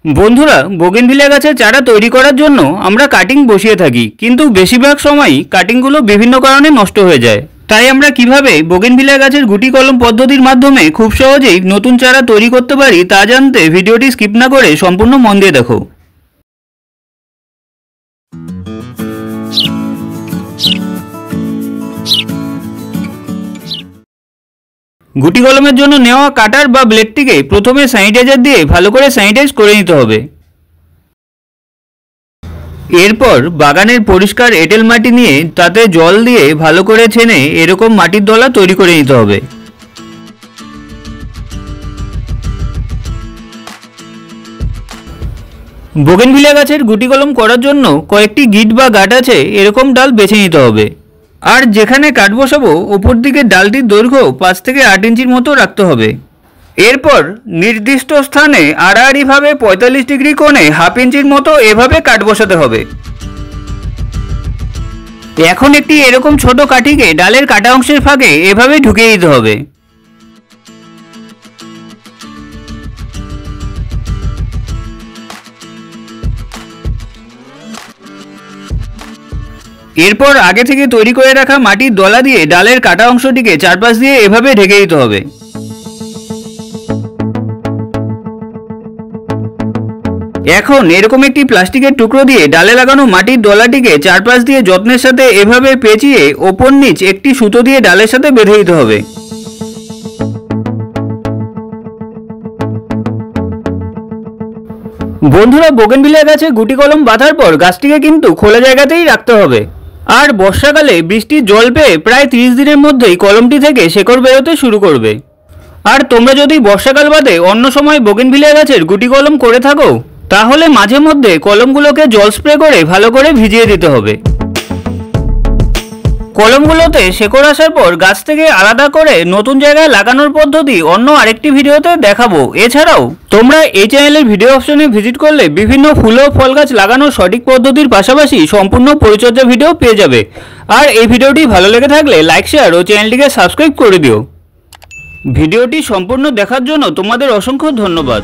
বন্ধুরা, বোগেনভিলিয়া গাছের চারা তৈরি করার জন্য আমরা কাটিং বসিয়ে থাকি, কিন্তু বেশিরভাগ সময়ই কাটিংগুলো বিভিন্ন কারণে নষ্ট হয়ে যায়। তাই আমরা কিভাবে বোগেনভিলিয়া গাছের গুটি কলম পদ্ধতির মাধ্যমে খুব সহজেই নতুন চারা তৈরি করতে পারি তা জানতে ভিডিওটি স্কিপ না করে সম্পূর্ণ মন দিয়ে দেখো। গুটি কলমের জন্য নেওয়া কাটার বা ব্লেডটিকে প্রথমে স্যানিটাইজার দিয়ে ভালো করে স্যানিটাইজ করে নিতে হবে। এরপর বাগানের পরিষ্কার এঁটেল মাটি নিয়ে তাতে জল দিয়ে ভালো করে ছেনে এরকম মাটির দলা তৈরি করে নিতে হবে। বোগেনভিলিয়া গাছের গুটি কলম করার জন্য কয়েকটি গিট বা গাঁট আছে এরকম ডাল বেছে নিতে হবে। আর যেখানে কাঠ বসাবো ওপর দিকে ডালটির দৈর্ঘ্য 5 থেকে 8 ইঞ্চির মতো রাখতে হবে। এরপর নির্দিষ্ট স্থানে আড়াআড়িভাবে 45 ডিগ্রি কোণে 1/2 ইঞ্চির মতো এভাবে কাঠ বসাতে হবে। এখন একটি এরকম ছোট কাঠিকে ডালের কাটা অংশের ফাঁকে এভাবে ঢুকিয়ে দিতে হবে। এরপর আগে থেকে তৈরি করে রাখা মাটির দলা দিয়ে ডালের কাটা অংশটিকে চারপাশ দিয়ে এভাবে ঢেকে দিতে হবে। এখন এরকম একটি প্লাস্টিকের টুকরো দিয়ে ডালে লাগানো মাটির দলাটিকে চারপাশ দিয়ে যত্নের সাথে এভাবে পেঁচিয়ে ওপর নিচ একটি সুতো দিয়ে ডালের সাথে বেঁধে দিতে হবে। বন্ধুরা, বোগেনভিলিয়া গাছে গুটি কলম বাঁধার পর গাছটিকে কিন্তু খোলা জায়গাতেই রাখতে হবে। আর বর্ষাকালে বৃষ্টির জল পেয়ে প্রায় 30 দিনের মধ্যেই কলমটি থেকে শেকড় বেরোতে শুরু করবে। আর তোমরা যদি বর্ষাকাল বাদে অন্য সময় বোগেনভিলিয়া গাছের গুটি কলম করে থাকো তাহলে মাঝে মধ্যে কলমগুলোকে জল স্প্রে করে ভালো করে ভিজিয়ে দিতে হবে। কলমগুলোতে শেকড় আসার পর গাছ থেকে আলাদা করে নতুন জায়গায় লাগানোর পদ্ধতি অন্য আরেকটি ভিডিওতে দেখাবো। এছাড়াও তোমরা এই চ্যানেলের ভিডিও অপশনে ভিজিট করলে বিভিন্ন ফুল ও ফল গাছ লাগানোর সঠিক পদ্ধতির পাশাপাশি সম্পূর্ণ পরিচর্যা ভিডিও পেয়ে যাবে। আর এই ভিডিওটি ভালো লেগে থাকলে লাইক, শেয়ার ও চ্যানেলটিকে সাবস্ক্রাইব করে দিও। ভিডিওটি সম্পূর্ণ দেখার জন্য তোমাদের অসংখ্য ধন্যবাদ।